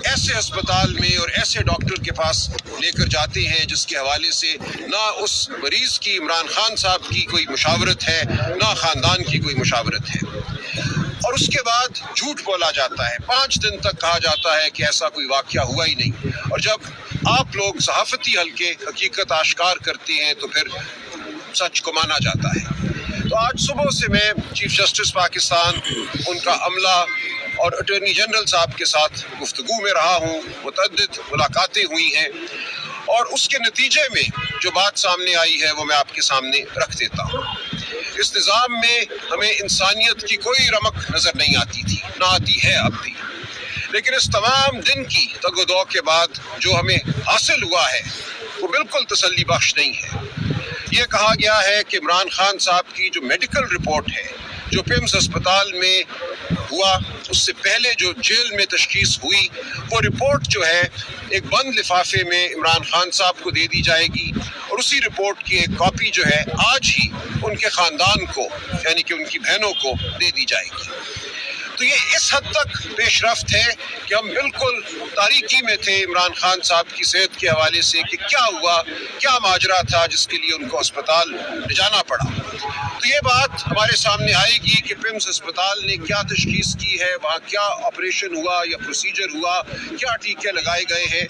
ایسے ہسپتال میں اور ایسے ڈاکٹر کے پاس لے کر جاتے ہیں جس کے حوالے سے نہ اس مریض کی عمران خان صاحب کی کوئی مشاورت ہے نہ خاندان کی کوئی مشاورت ہے، اور اس کے بعد جھوٹ بولا جاتا ہے۔ 5 دن تک کہا جاتا ہے کہ ایسا کوئی واقعہ ہوا ہی نہیں، اور جب آپ لوگ صحافتی حلقے حقیقت آشکار کرتے ہیں تو پھر سچ کو مانا جاتا ہے۔ تو آج صبح سے میں چیف جسٹس پاکستان، ان کا عملہ اور اٹارنی جنرل صاحب کے ساتھ گفتگو میں رہا ہوں، متعدد ملاقاتیں ہوئی ہیں، اور اس کے نتیجے میں جو بات سامنے آئی ہے وہ میں آپ کے سامنے رکھ دیتا ہوں۔ اس نظام میں ہمیں انسانیت کی کوئی رمق نظر نہیں آتی تھی، نہ آتی ہے اب بھی، لیکن اس تمام دن کی تگ و دو کے بعد جو ہمیں حاصل ہوا ہے وہ بالکل تسلی بخش نہیں ہے۔ یہ کہا گیا ہے کہ عمران خان صاحب کی جو میڈیکل رپورٹ ہے جو پیمز ہسپتال میں ہوا، اس سے پہلے جو جیل میں تشخیص ہوئی، وہ رپورٹ جو ہے ایک بند لفافے میں عمران خان صاحب کو دے دی جائے گی، اور اسی رپورٹ کی ایک کاپی جو ہے آج ہی ان کے خاندان کو، یعنی کہ ان کی بہنوں کو دے دی جائے گی۔ تو یہ اس حد تک پیش رفت ہے کہ ہم بالکل تاریکی میں تھے عمران خان صاحب کی صحت کے حوالے سے کہ کیا ہوا، کیا ماجرا تھا جس کے لیے ان کو اسپتال لے جانا پڑا۔ تو یہ بات ہمارے سامنے آئے گی کہ پیمز ہسپتال نے کیا تشخیص کی ہے، وہاں کیا آپریشن ہوا یا پروسیجر ہوا، کیا ٹیکے لگائے گئے ہیں۔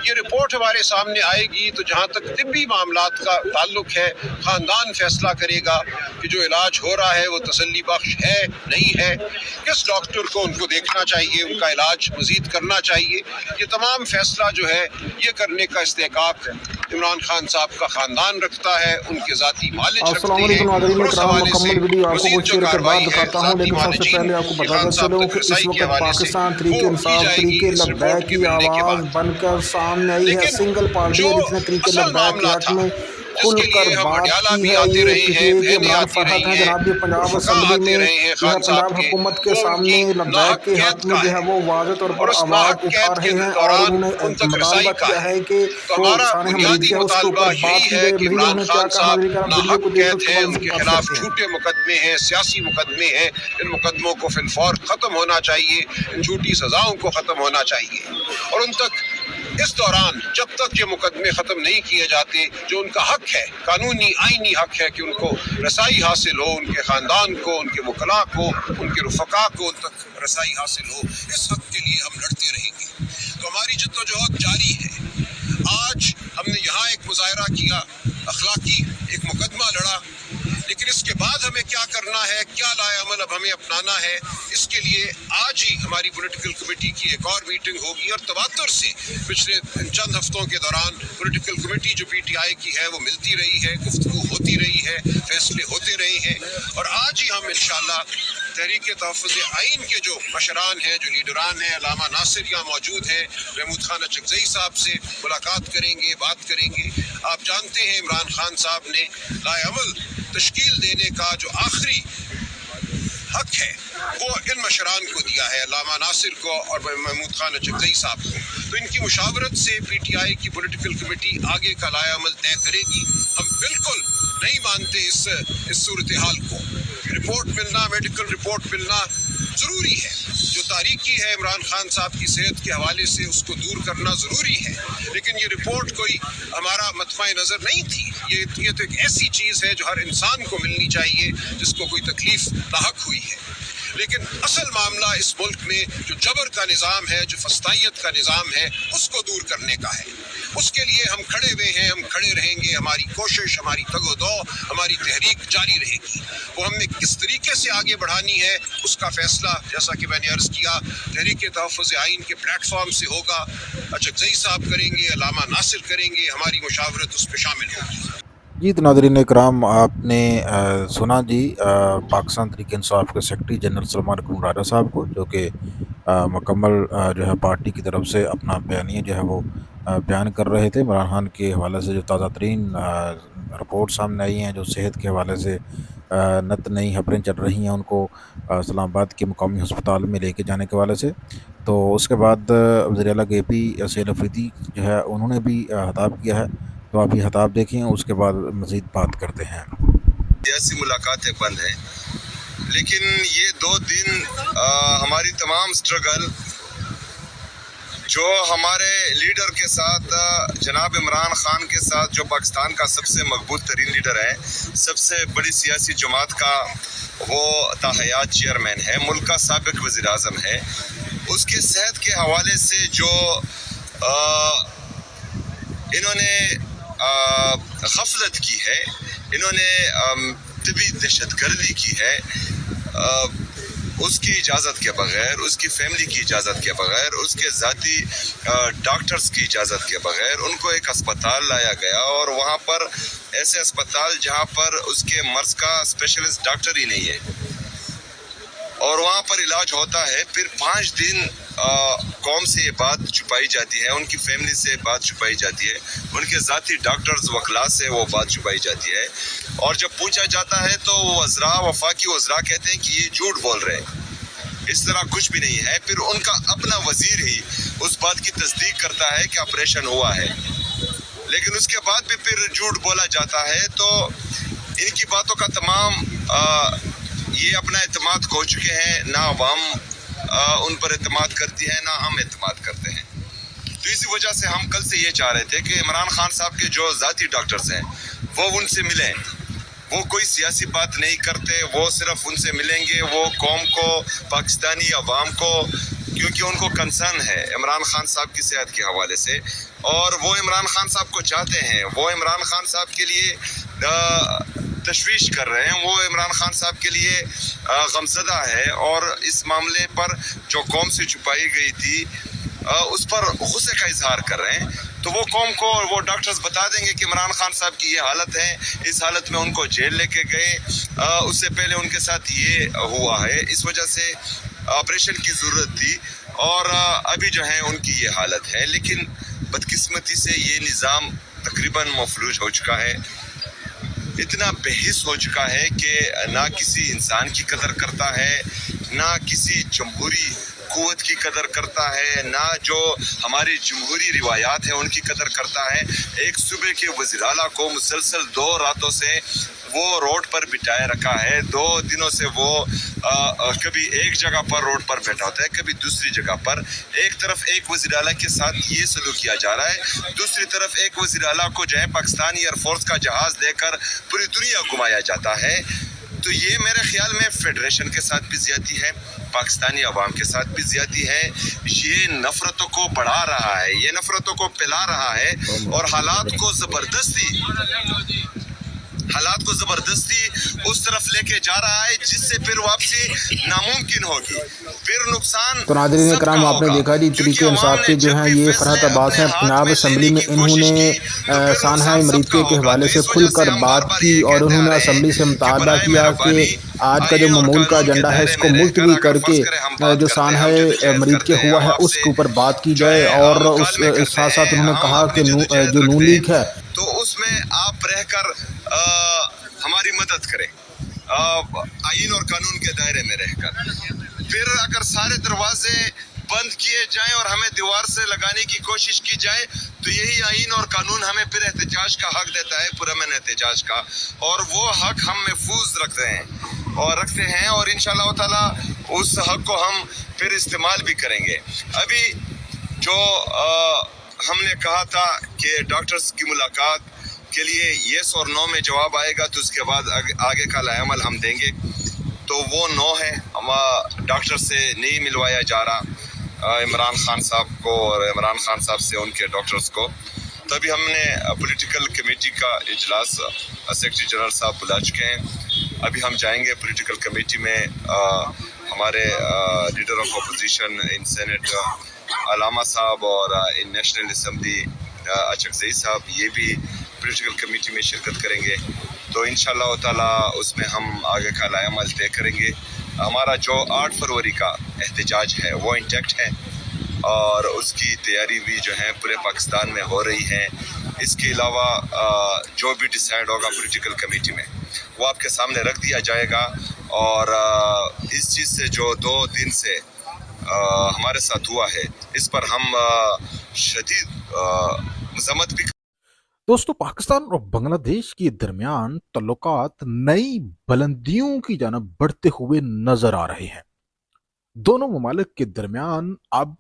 یہ رپورٹ ہمارے سامنے آئے گی تو جہاں تک طبی معاملات کا تعلق ہے، خاندان فیصلہ کرے گا کہ جو علاج ہو رہا ہے وہ تسلی بخش ہے نہیں ہے، کس ڈاکٹر کو ان کو دیکھنا چاہیے، ان کا علاج مزید کرنا چاہیے۔ یہ تمام فیصلہ جو ہے یہ کرنے کا استحقاق عمران خان صاحب کا خاندان رکھتا ہے، ان کے ذاتی معالج رکھتے السلام ہیں، علیکم ناظرین اور اس کرام، حوالے سے مکمل ویڈیو آپ کو مزید کچھ جو دیر کے بعد کارروائی ہے دکھاتا ہوں، ذاتی لیکن سب سے معالجین پہلے آپ کو کہ بتا خان کر صاحب چلوں تک کہ اس رسائی کے وقت حوالے سے پاکستان تحریک وہ کی انصاف جائے تحریک گی اس لبیک رپورٹ کے کی ملنے کے آواز بعد۔ بن کر سامنے آئی ہے۔ لیکن سنگل پارٹی جو ہے جس نے تحریک اصل لبیک کے معاملہ حق تھا، میں جس کھل کے کر لیے ہم بات وڈیالہ کی بھی ہے، آتے یہ رہے ہیں، کہ بہنیں عمران آتی فرحت رہی ہیں ہیں، جناب، یہ پنجاب رفقا اسمبلی آتے میں رہے ہیں جو ہے خان صاحب پنجاب کے، حکومت کے وہ ان سامنے کی لبیک ناحق کے حق قید میں کا جو ہے ہے، وہ واضح طور اور پر اس آواز ناحق اٹھا قید کے رہے ہیں، اور دوران انہوں نے ان تک رسائی مطالبہ کا کیا ہے۔ ہے کہ تو جو ہمارا شان بنیادی حمیدیہ ہے اس کے مطالبہ اوپر بات یہی کی ہے جائے۔ کہ مزید عمران انہوں نے کیا خان کہا، صاحب ناظرین کرام ویڈیو ناحق کو دیکھ کر قید اس کے ہیں، بعد ان اس کے پر بات خلاف کرتے ہیں۔ جھوٹے مقدمے ہیں، سیاسی مقدمے ہیں، ان مقدموں کو فی الفور ختم ہونا چاہیے، ان جھوٹی سزاؤں کو ختم ہونا چاہیے، اور ان تک اس دوران جب تک یہ مقدمے ختم نہیں کیے جاتے، جو ان کا حق ہے، قانونی آئینی حق ہے کہ ان کو رسائی حاصل ہو، ان کے خاندان کو، ان کے وکلاء کو، ان کے رفقا کو ان تک رسائی حاصل ہو، اس حق کے لیے ہم لڑتے رہیں گے۔ تو ہماری جدوجہد جاری ہے۔ آج ہم نے یہاں ایک مظاہرہ کیا، اخلاقی ایک مقدمہ لڑا، لیکن اس کے بعد ہمیں کیا کرنا ہے، کیا لائے عمل اب ہمیں اپنانا ہے، اس کے لیے آج ہی ہماری پولیٹیکل کمیٹی کی ایک اور میٹنگ ہوگی، اور تواتر سے پچھلے چند ہفتوں کے دوران پولیٹیکل کمیٹی جو پی ٹی آئی کی ہے وہ ملتی رہی ہے، گفتگو ہوتی رہی ہے، فیصلے ہوتے رہے ہیں، اور آج ہی ہم انشاءاللہ تحریک تحفظ آئین کے جو مشران ہیں، جو لیڈران ہیں، علامہ ناصر یہاں موجود ہیں، محمود خان اچکزئی صاحب سے ملاقات کریں گے، بات کریں گے۔ آپ جانتے ہیں عمران خان صاحب نے لائے عمل تشکیل دینے کا جو آخری حق ہے وہ ان مشران کو دیا ہے، علامہ ناصر کو اور محمود خان اچکزئی صاحب کو۔ تو ان کی مشاورت سے پی ٹی آئی کی پولیٹیکل کمیٹی آگے کا لائے عمل طے کرے گی۔ ہم بالکل نہیں مانتے اس صورتحال کو۔ رپورٹ ملنا، میڈیکل رپورٹ ملنا ضروری ہے، جو تاریکی ہے عمران خان صاحب کی صحت کے حوالے سے اس کو دور کرنا ضروری ہے، لیکن یہ رپورٹ کوئی ہمارا مطمع نظر نہیں تھی۔ یہ تو ایک ایسی چیز ہے جو ہر انسان کو ملنی چاہیے جس کو کوئی تکلیف لاحق ہوئی ہے، لیکن اصل معاملہ اس ملک میں جو جبر کا نظام ہے، جو فسطائیت کا نظام ہے، اس کو دور کرنے کا ہے۔ اس کے لیے ہم کھڑے ہوئے ہیں، ہم کھڑے رہیں گے، ہماری کوشش، ہماری تگ و دو، ہماری تحریک جاری رہے گی۔ وہ ہم نے کس طریقے سے آگے بڑھانی ہے اس کا فیصلہ، جیسا کہ میں نے عرض کیا، تحریک تحفظ آئین کے پلیٹ فارم سے ہوگا۔ اچکزئی صاحب کریں گے، علامہ ناصر کریں گے، ہماری مشاورت اس پہ شامل ہوگی۔ جی تو ناظرین اکرام، آپ نے سنا جی پاکستان تحریک انصاف کے سیکرٹری جنرل سلمان اکرم راجہ صاحب کو، جو کہ مکمل جو ہے پارٹی کی طرف سے اپنا بیانیہ جو ہے وہ بیان کر رہے تھے عمران خان کے حوالے سے۔ جو تازہ ترین رپورٹ سامنے آئی ہیں، جو صحت کے حوالے سے نت نئی خبریں چل رہی ہیں ان کو اسلام آباد کے مقامی ہسپتال میں لے کے جانے کے حوالے سے، تو اس کے بعد وزیر اعلیٰ کے پی سعید افریدی جو ہے انہوں نے بھی خطاب کیا ہے، تو آپ یہ خطاب دیکھیں، اس کے بعد مزید بات کرتے ہیں۔ سیاسی ملاقاتیں بند ہیں، لیکن یہ 2 دن ہماری تمام سٹرگل جو ہمارے لیڈر کے ساتھ جناب عمران خان کے ساتھ، جو پاکستان کا سب سے مقبول ترین لیڈر ہے، سب سے بڑی سیاسی جماعت کا وہ تاحیات چیئرمین ہے، ملک کا سابق وزیر اعظم ہے، اس کے صحت کے حوالے سے جو انہوں نے غفلت کی ہے، انہوں نے طبی دہشت گردی کی ہے، اس کی اجازت کے بغیر، اس کی فیملی کی اجازت کے بغیر، اس کے ذاتی ڈاکٹرز کی اجازت کے بغیر ان کو ایک اسپتال لایا گیا، اور وہاں پر ایسے اسپتال جہاں پر اس کے مرض کا اسپیشلسٹ ڈاکٹر ہی نہیں ہے، اور وہاں پر علاج ہوتا ہے، پھر 5 دن قوم سے یہ بات چھپائی جاتی ہے، ان کی فیملی سے بات چھپائی جاتی ہے، ان کے ذاتی ڈاکٹرز وکلاء سے وہ بات چھپائی جاتی ہے، اور جب پوچھا جاتا ہے تو وزراء، وفاقی وزراء کہتے ہیں کہ یہ جھوٹ بول رہے ہیں، اس طرح کچھ بھی نہیں ہے۔ پھر ان کا اپنا وزیر ہی اس بات کی تصدیق کرتا ہے کہ آپریشن ہوا ہے، لیکن اس کے بعد بھی پھر جھوٹ بولا جاتا ہے۔ تو ان کی باتوں کا تمام یہ اپنا اعتماد کھو چکے ہیں، نہ عوام ان پر اعتماد کرتی ہے، نہ ہم اعتماد کرتے ہیں۔ تو اسی وجہ سے ہم کل سے یہ چاہ رہے تھے کہ عمران خان صاحب کے جو ذاتی ڈاکٹرز ہیں وہ ان سے ملیں، وہ کوئی سیاسی بات نہیں کرتے، وہ صرف ان سے ملیں گے، وہ قوم کو، پاکستانی عوام کو، کیونکہ ان کو کنسرن ہے عمران خان صاحب کی صحت کے حوالے سے، اور وہ عمران خان صاحب کو چاہتے ہیں، وہ عمران خان صاحب کے لیے تشویش کر رہے ہیں، وہ عمران خان صاحب کے لیے غمزدہ ہے، اور اس معاملے پر جو قوم سے چھپائی گئی تھی اس پر غصے کا اظہار کر رہے ہیں۔ تو وہ قوم کو وہ ڈاکٹرز بتا دیں گے کہ عمران خان صاحب کی یہ حالت ہے، اس حالت میں ان کو جیل لے کے گئے، اس سے پہلے ان کے ساتھ یہ ہوا ہے، اس وجہ سے آپریشن کی ضرورت تھی، اور ابھی جو ہے ان کی یہ حالت ہے۔ لیکن بدقسمتی سے یہ نظام تقریباً مفلوج ہو چکا ہے، اتنا بے حس ہو چکا ہے کہ نہ کسی انسان کی قدر کرتا ہے، نہ کسی جمہوری قوت کی قدر کرتا ہے، نہ جو ہماری جمہوری روایات ہیں ان کی قدر کرتا ہے۔ ایک صوبے کے وزیر اعلیٰ کو مسلسل 2 راتوں سے وہ روڈ پر بٹھائے رکھا ہے، 2 دنوں سے وہ کبھی ایک جگہ پر روڈ پر بیٹھا ہوتا ہے، کبھی دوسری جگہ پر۔ ایک طرف ایک وزیر اعلیٰ کے ساتھ یہ سلوک کیا جا رہا ہے، دوسری طرف ایک وزیر اعلیٰ کو جو ہے پاکستانی ایئر فورس کا جہاز دے کر پوری دنیا گھمایا جاتا ہے۔ تو یہ میرے خیال میں فیڈریشن کے ساتھ بھی زیادتی ہے، پاکستانی عوام کے ساتھ بھی زیادتی ہے، یہ نفرتوں کو بڑھا رہا ہے، یہ نفرتوں کو پھیلا رہا ہے، اور حالات کو زبردستی اس طرف لے کے جا رہا ہے جس سے پھر واپسی ناممکن ہوگی، پھر نقصان تو ناظرین سب کا کرام، آپ نے ہوگا، دیکھا جی کیونکہ تحریک عوام انصاف نے کے جو جب ہیں بھی یہ فیصلے فرحت عباس اپنے ہیں ہاتھ پنجاب میں اسمبلی لینے میں، کی انہوں کوشش نے کی تو پھر سانحہ نقصان امریت سب کا کے ہوگا۔ حوالے تو سے اس کھل وجہ کر سے ہم بار بات بار کی، یہی اور کہتے انہوں آ نے رہے اسمبلی سے ہیں کہ مطالبہ برائے کیا کہ مہربانی آج کا جو آئین اور معمول کا قانون کے ایجنڈا ہے دائرے اس کو میں رہ کر، ملتوی اگر کر کے فرض کریں ہم بات جو کرتے ہیں، سانحہ ہم جدوجہد امریت کے کرتے ہیں، ہوا ہم ہے آپ اس سے کے اوپر بات کی جو جائے، ہے اور اس مکالمے کرتے ساتھ ساتھ ہیں، انہوں نے ہم کہا اپنی کہ جدوجہد جو نون رکھتے لیگ ہے ہیں، تو اس میں آپ رہ کر ہماری مدد کریں، آئین اور قانون کے دائرے میں رہ کر۔ پھر اگر سارے دروازے بند کیے جائیں اور ہمیں دیوار سے لگانے کی کوشش کی جائے تو یہی آئین اور قانون ہمیں پھر احتجاج کا حق دیتا ہے، پرامن احتجاج کا، اور وہ حق ہم محفوظ رکھتے ہیں اور انشاءاللہ تعالی اس حق کو ہم پھر استعمال بھی کریں گے۔ ابھی جو ہم نے کہا تھا کہ ڈاکٹرز کی ملاقات کے لیے یس اور نو میں جواب آئے گا تو اس کے بعد آگے کا لائحہ عمل ہم دیں گے، تو وہ نو ہے، ہم ڈاکٹر سے نہیں ملوایا جا رہا عمران خان صاحب کو، اور عمران خان صاحب سے ان کے ڈاکٹرز کو۔ تبھی ہم نے پولیٹیکل کمیٹی کا اجلاس سیکرٹری جنرل صاحب بلا چکے ہیں، ابھی ہم جائیں گے پولیٹیکل کمیٹی میں، ہمارے leader of opposition in senate علامہ صاحب اور ان نیشنل اسمبلی اچکزئی صاحب یہ بھی پولیٹیکل کمیٹی میں شرکت کریں گے، تو انشاءاللہ تعالی اس میں ہم آگے کا لائحہ عمل طے کریں گے۔ ہمارا جو 8 فروری کا احتجاج ہے وہ انٹیکٹ ہے، اور اس کی تیاری بھی جو ہے پورے پاکستان میں ہو رہی ہے۔ اس کے علاوہ جو بھی ڈیسائیڈ ہوگا پولیٹیکل کمیٹی میں وہ آپ کے سامنے رکھ دیا جائے گا، اور اس چیز سے جو 2 دن سے ہمارے ساتھ ہوا ہے اس پر ہم شدید مذمت بھی۔ دوستو، پاکستان اور بنگلہ دیش کے درمیان تعلقات نئی بلندیوں کی جانب بڑھتے ہوئے نظر آ رہے ہیں۔ دونوں ممالک کے درمیان اب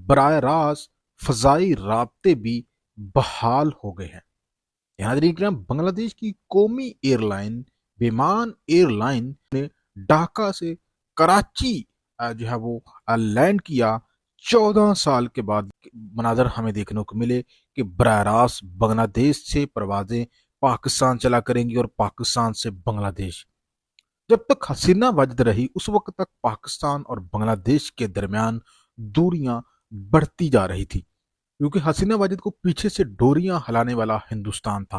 براہ راست فضائی رابطے بھی بحال ہو گئے ہیں۔ ناظرین کرام، بنگلہ دیش کی قومی ایئر لائن بیمان ایئر لائن نے ڈھاکہ سے کراچی جو ہے وہ لینڈ کیا۔ 14 سال کے بعد مناظر ہمیں دیکھنے کو ملے کہ براہ راست بنگلہ دیش سے پروازیں پاکستان چلا کریں گی اور پاکستان سے بنگلہ دیش۔ جب تک حسینہ واجد رہی اس وقت تک پاکستان اور بنگلہ دیش کے درمیان دوریاں بڑھتی جا رہی تھی، کیونکہ حسینہ واجد کو پیچھے سے ڈوریاں ہلانے والا ہندوستان تھا،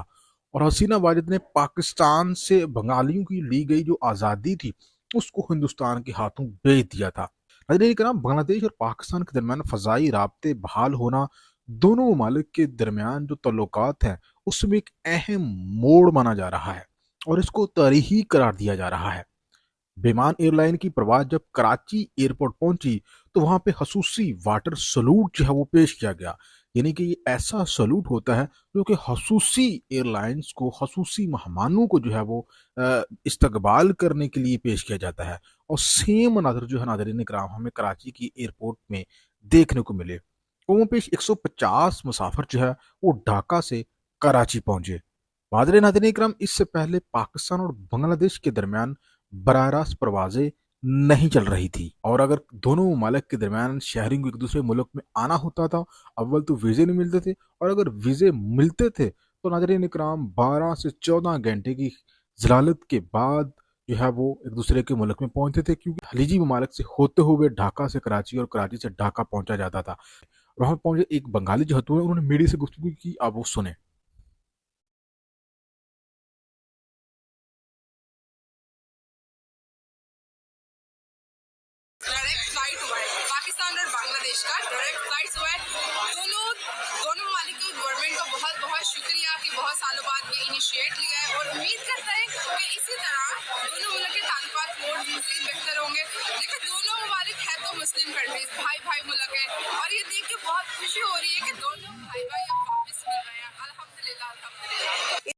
اور حسینہ واجد نے پاکستان سے بنگالیوں کی لی گئی جو آزادی تھی اس کو ہندوستان کے ہاتھوں بیچ دیا تھا۔ ناظرین کرام، بنگلہ دیش اور پاکستان کے درمیان فضائی رابطے بحال ہونا دونوں ممالک کے درمیان جو تعلقات ہیں اس میں ایک اہم موڑ مانا جا رہا ہے اور اس کو تاریخی قرار دیا جا رہا ہے۔ بیمان ایئر لائن کی پرواز جب کراچی ایئرپورٹ پہنچی تو وہاں پہ خصوصی واٹر سلوٹ جو ہے وہ پیش کیا گیا، یعنی کہ یہ ایسا سلوٹ ہوتا ہے جو کہ خصوصی ایئر لائنز کو، خصوصی مہمانوں کو جو ہے وہ استقبال کرنے کے لیے پیش کیا جاتا ہے، اور سیم مناظر جو ہے ناظرین کرام ہمیں کراچی کی ایئرپورٹ میں دیکھنے کو ملے۔ قوم پیش 150 مسافر جو ہے وہ ڈھاکہ سے کراچی پہنچے۔ معذرت ناظرین کرام، اس سے پہلے پاکستان اور بنگلہ دیش کے درمیان براہ راست پروازیں نہیں چل رہی تھی، اور اگر دونوں ممالک کے درمیان شہریوں کو ایک دوسرے ملک میں آنا ہوتا تھا، اول تو ویزے نہیں ملتے تھے، اور اگر ویزے ملتے تھے تو ناظرین کرام 12 سے 14 گھنٹے کی ضلالت کے بعد جو ہے وہ ایک دوسرے کے ملک میں پہنچتے تھے، کیونکہ خلیجی ممالک سے ہوتے ہوئے ڈھاکہ سے کراچی اور کراچی سے ڈھاکہ پہنچا جاتا تھا۔ وہاں پہنچے ایک بنگالی جو ہوتے ہیں انہوں نے میڈیا سے گفتگو کی، آپ وہ سنیں۔ ڈائریکٹ فلائٹ ہوا ہے پاکستان اور بنگلہ دیش کا، ڈائریکٹ فلائٹس ہوا ہے۔ دونوں ممالک کی گورنمنٹ کا بہت بہت شکریہ کہ بہت سالوں بعد یہ انیشیٹ لیا ہے، اور امید کرتا ہے کہ اسی طرح دونوں ملک کے تعلقات اور مزید بہتر ہوں گے۔ لیکن دونوں ممالک ہے تو مسلم کنٹریز، بھائی بھائی ملک ہے، اور یہ دیکھ کے بہت خوشی ہو رہی ہے کہ دونوں بھائی بھائی اب واپس مل رہے ہیں، الحمدللہ الحمدللہ۔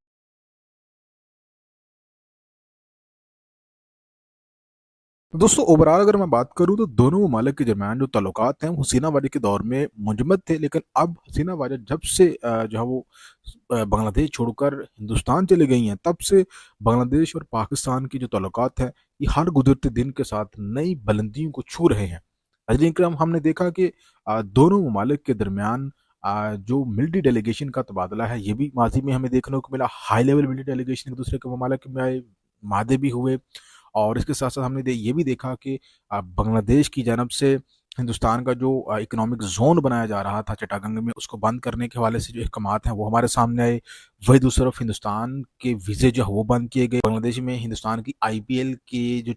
دوستو اوورال اگر میں بات کروں تو دونوں ممالک کے درمیان جو تعلقات ہیں وہ حسینہ واجد کے دور میں منجمد تھے، لیکن اب حسینہ واجد جب سے جو ہے وہ بنگلہ دیش چھوڑ کر ہندوستان چلے گئی ہیں، تب سے بنگلہ دیش اور پاکستان کی جو تعلقات ہیں یہ ہر گزرتے دن کے ساتھ نئی بلندیوں کو چھو رہے ہیں۔ ناظرین کرام، ہم نے دیکھا کہ دونوں ممالک کے درمیان جو ملٹری ڈیلیگیشن کا تبادلہ ہے یہ بھی ماضی میں ہمیں دیکھنے کو ملا۔ ہائی لیول ملٹری ڈیلیگیشن ایک دوسرے کے ممالک میں آئے، مادے بھی ہوئے، اور اس کے ساتھ ساتھ ہم نے یہ بھی دیکھا کہ بنگلہ دیش کی جانب سے ہندوستان کا جو اکنامک زون بنایا جا رہا تھا چٹاگنگ میں، اس کو بند کرنے کے حوالے سے جو احکامات ہیں وہ ہمارے سامنے آئے۔ وہی دوسری طرف ہندوستان کے ویزے جو ہے وہ بند کیے گئے۔ بنگلہ دیش میں ہندوستان کی آئی پی ایل کی جو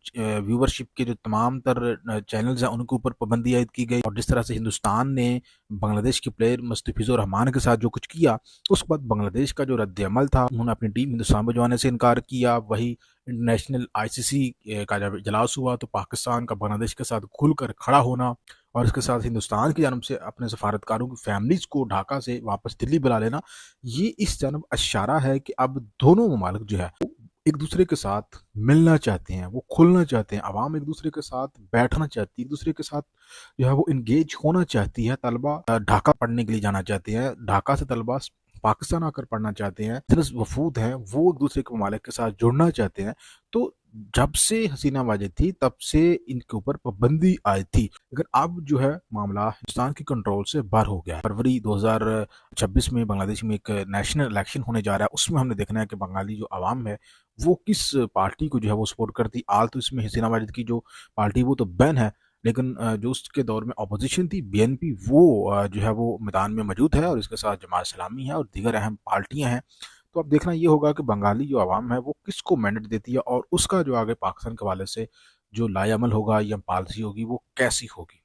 ویورشپ کے جو تمام تر چینلز ہیں ان کے اوپر پابندی عائد کی گئی، اور جس طرح سے ہندوستان نے بنگلہ دیش کے پلیئر مستفیض الرحمان کے ساتھ جو کچھ کیا، اس کے بعد بنگلہ دیش کا جو رد عمل تھا، انہوں نے اپنی ٹیم ہندوستان بھجوانے سے انکار کیا۔ وہی انٹرنیشنل آئی سی سی کا جب اجلاس ہوا تو پاکستان کا بنگلہ دیش کے ساتھ کھل کر کھڑا ہونا، اور اس کے ساتھ ہندوستان کی جانب سے اپنے سفارتکاروں کی فیملیز کو ڈھاکہ سے واپس دلی بلا لینا، یہ اس جانب اشارہ ہے کہ اب دونوں ممالک جو ہے ایک دوسرے کے ساتھ ملنا چاہتے ہیں، وہ کھلنا چاہتے ہیں، عوام ایک دوسرے کے ساتھ بیٹھنا چاہتی ہے، ایک دوسرے کے ساتھ جو ہے وہ انگیج ہونا چاہتی ہے۔ طلبہ ڈھاکہ پڑھنے کے لیے جانا چاہتے ہیں، ڈھاکہ سے طلبہ پاکستان آ کر پڑھنا چاہتے ہیں، وفود ہیں وہ ایک دوسرے کے ممالک کے ساتھ جڑنا چاہتے ہیں۔ تو جب سے حسینہ واجد تھی تب سے ان کے اوپر پابندی آئی تھی، لیکن اب جو ہے معاملہ ہندوستان کی کنٹرول سے باہر ہو گیا ہے۔ فروری 2026 میں بنگلہ دیش میں ایک نیشنل الیکشن ہونے جا رہا ہے، اس میں ہم نے دیکھنا ہے کہ بنگالی جو عوام ہے وہ کس پارٹی کو جو ہے وہ سپورٹ کرتی۔ آل تو اس میں حسینہ واجد کی جو پارٹی وہ تو بین ہے، لیکن جو اس کے دور میں اپوزیشن تھی بی این پی، وہ جو ہے وہ میدان میں موجود ہے، اور اس کے ساتھ جماعت اسلامی ہے اور دیگر اہم پارٹیاں ہیں۔ تو اب دیکھنا یہ ہوگا کہ بنگالی جو عوام ہے وہ کس کو مینڈیٹ دیتی ہے، اور اس کا جو آگے پاکستان کے حوالے سے جو لائی عمل ہوگا یا پالیسی ہوگی وہ کیسی ہوگی۔